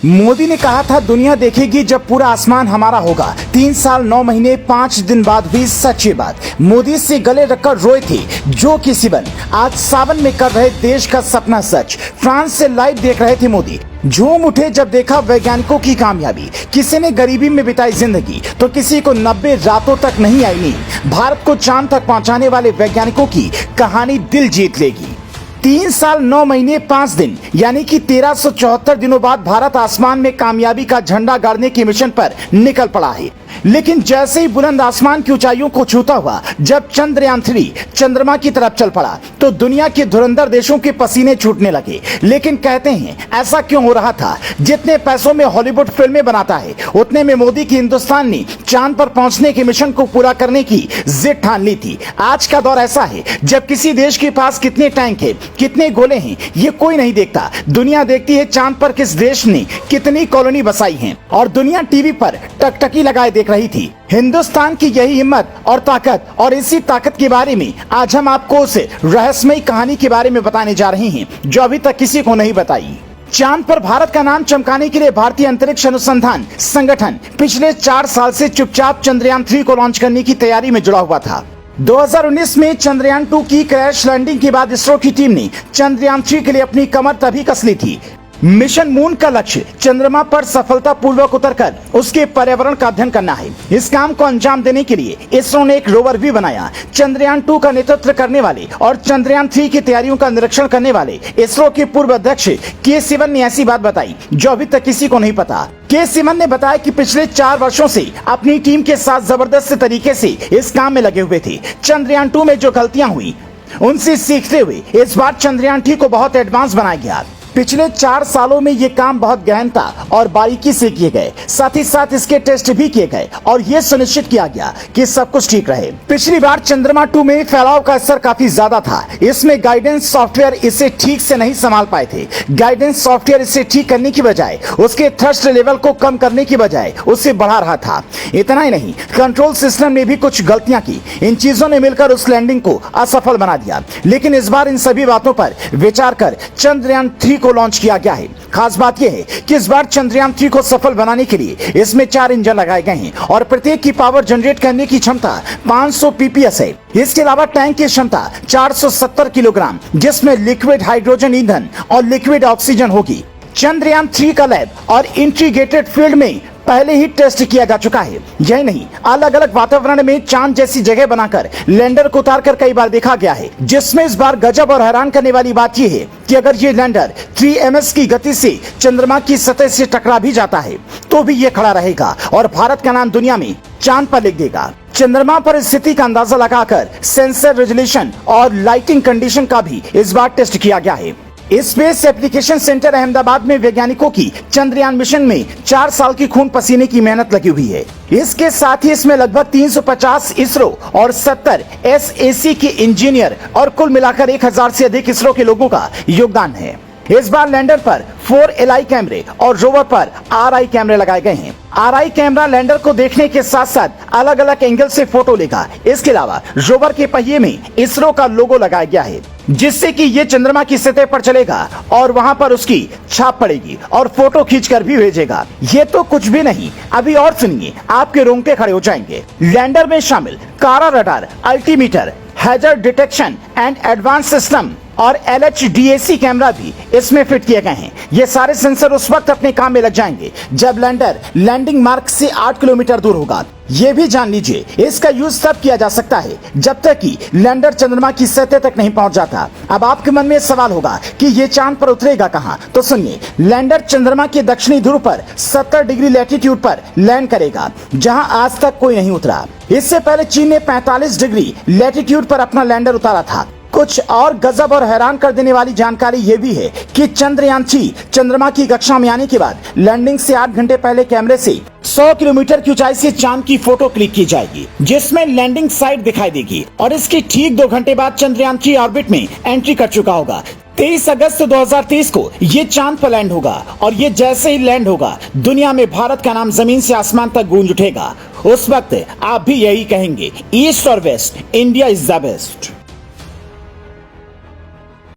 मोदी ने कहा था दुनिया देखेगी जब पूरा आसमान हमारा होगा। 3 साल 9 महीने 5 दिन बाद हुई सच ये बात। मोदी से गले रखकर रोए थे जो किसी बन, आज सावन में कर रहे देश का सपना सच। फ्रांस से लाइव देख रहे थे मोदी, झूम उठे जब देखा वैज्ञानिकों की कामयाबी। किसी ने गरीबी में बिताई जिंदगी तो किसी को 90 रातों तक नहीं आई नींद। भारत को चांद तक पहुंचाने वाले वैज्ञानिकों की कहानी दिल जीत लेगी। 3 साल 9 महीने 5 दिन यानी कि 1374 दिनों बाद भारत आसमान में कामयाबी का झंडा गाड़ने के मिशन पर निकल पड़ा है। लेकिन जैसे ही बुलंद आसमान की ऊंचाइयों को छूता हुआ जब चंद्रयान 3 चंद्रमा की तरफ चल पड़ा तो दुनिया के धुरंधर देशों के पसीने छूटने लगे। लेकिन कहते हैं ऐसा क्यों हो रहा था? जितने पैसों में हॉलीवुड फिल्में बनाता है उतने में मोदी की हिंदुस्तान ने चांद पर पहुंचने के मिशन को पूरा करने की जिद ठान ली थी। आज का दौर ऐसा है जब किसी देश के पास कितने टैंक है, कितने गोले हैं, ये कोई नहीं देखता। दुनिया देखती है चांद पर किस देश ने कितनी कॉलोनी बसाई है और दुनिया टीवी पर टकटकी लगाए देख रही थी। हिंदुस्तान की यही हिम्मत और ताकत, और इसी ताकत के बारे में आज हम आपको उस रहस्यमयी कहानी के बारे में बताने जा रहे हैं जो अभी तक किसी को नहीं बताई। चांद पर भारत का नाम चमकाने के लिए भारतीय अंतरिक्ष अनुसंधान संगठन पिछले 4 साल से चुपचाप चंद्रयान 3 को लॉन्च करने की तैयारी में जुड़ा हुआ था। 2019 में चंद्रयान 2 की क्रैश लैंडिंग के बाद इसरो की टीम ने चंद्रयान 3 के लिए अपनी कमर तभी कस ली थी। मिशन मून का लक्ष्य चंद्रमा पर सफलतापूर्वक उतरकर उसके पर्यावरण का अध्ययन करना है। इस काम को अंजाम देने के लिए इसरो ने एक रोवर भी बनाया। चंद्रयान 2 का नेतृत्व करने वाले और चंद्रयान 3 की तैयारियों का निरीक्षण करने वाले इसरो के पूर्व अध्यक्ष के सिवन ने ऐसी बात बताई जो अभी तक किसी को नहीं पता। के सिवन ने बताया कि पिछले 4 वर्षों से अपनी टीम के साथ जबरदस्त तरीके से इस काम में लगे हुए थे। चंद्रयान 2 में जो गलतियां हुई उनसे सीखते हुए इस बार चंद्रयान 3 को बहुत एडवांस बनाया गया। पिछले 4 सालों में ये काम बहुत गहनता और बारीकी से किए गए, साथ ही साथ इसके टेस्ट भी किए गए और ये सुनिश्चित किया गया कि सब कुछ ठीक रहे। पिछली बार चंद्रमा 2 में फैलाव का असर काफी ज्यादा था। इसमें गाइडेंस सॉफ्टवेयर इसे ठीक से नहीं संभाल पाए थे। गाइडेंस सॉफ्टवेयर इसे ठीक करने की बजाय उसके थ्रस्ट लेवल को कम करने की बजाय उसे बढ़ा रहा था। इतना ही नहीं, कंट्रोल सिस्टम ने भी कुछ गलतियां की। इन चीजों ने मिलकर उस लैंडिंग को असफल बना दिया। लेकिन इस बार इन सभी बातों पर विचार कर चंद्रयान 3 को लॉन्च किया गया है। खास बात यह है कि इस बार चंद्रयान 3 को सफल बनाने के लिए इसमें 4 इंजन लगाए गए हैं और प्रत्येक की पावर जनरेट करने की क्षमता 500 पीपीएस है। इसके अलावा टैंक की क्षमता 470 किलोग्राम, जिसमें लिक्विड हाइड्रोजन ईंधन और लिक्विड ऑक्सीजन होगी। चंद्रयान 3 का लैब और इंटीग्रेटेड फील्ड में पहले ही टेस्ट किया जा चुका है। यही नहीं, अलग अलग वातावरण में चांद जैसी जगह बनाकर लैंडर को उतारकर कई बार देखा गया है, जिसमें इस बार गजब और हैरान करने वाली बात यह है कि अगर ये लैंडर 3 ms की गति से चंद्रमा की सतह से टकरा भी जाता है तो भी ये खड़ा रहेगा और भारत का नाम दुनिया में चांद पर लिख देगा। चंद्रमा पर स्थिति का अंदाजा लगाकर सेंसर रेजोल्यूशन और लाइटिंग कंडीशन का भी इस बार टेस्ट किया गया है। स्पेस एप्लीकेशन सेंटर अहमदाबाद में वैज्ञानिकों की चंद्रयान मिशन में 4 साल की खून पसीने की मेहनत लगी हुई है। इसके साथ ही इसमें लगभग 350 इसरो और 70 SAC के इंजीनियर और कुल मिलाकर 1000 से अधिक इसरो के लोगों का योगदान है। इस बार लैंडर पर 4 LI कैमरे और रोवर पर RI कैमरे लगाए गए हैं। RI कैमरा लैंडर को देखने के साथ साथ अलग अलग एंगल से फोटो लेगा। इसके अलावा रोवर के पहिए में इसरो का लोगो लगाया गया है, जिससे कि ये चंद्रमा की सतह पर चलेगा और वहां पर उसकी छाप पड़ेगी और फोटो खींचकर भी भेजेगा। ये तो कुछ भी नहीं, अभी और सुनिए, आपके रोंगटे खड़े हो जाएंगे। लैंडर में शामिल कारा radar, altimeter, hazard detection and advance system और LHDAC कैमरा भी इसमें फिट किए गए हैं। ये सारे सेंसर उस वक्त अपने काम में लग जाएंगे जब लैंडर लैंडिंग मार्क से 8 किलोमीटर दूर होगा। ये भी जान लीजिए, इसका यूज तब किया जा सकता है जब तक कि लैंडर चंद्रमा की सतह तक नहीं पहुंच जाता। अब आपके मन में सवाल होगा कि ये चांद पर उतरेगा कहां? तो सुनिए, लैंडर चंद्रमा के दक्षिणी ध्रुव पर 70 डिग्री लैटिट्यूड पर लैंड करेगा, जहां आज तक कोई नहीं उतरा। इससे पहले चीन ने 45 डिग्री लैटिट्यूड पर अपना लैंडर उतारा था। कुछ और गजब और हैरान कर देने वाली जानकारी ये भी है कि चंद्रयान 3 चंद्रमा की कक्षा में आने के बाद लैंडिंग से 8 घंटे पहले कैमरे से 100 किलोमीटर की ऊंचाई से चांद की फोटो क्लिक की जाएगी, जिसमें लैंडिंग साइट दिखाई देगी और इसके ठीक 2 घंटे बाद चंद्रयान 3 ऑर्बिट में एंट्री कर चुका होगा। 23 अगस्त 2023 को ये चांद पर लैंड होगा और ये जैसे ही लैंड होगा दुनिया में भारत का नाम जमीन से आसमान तक गूंज उठेगा। उस वक्त आप भी यही कहेंगे, ईस्ट और west, India is the best.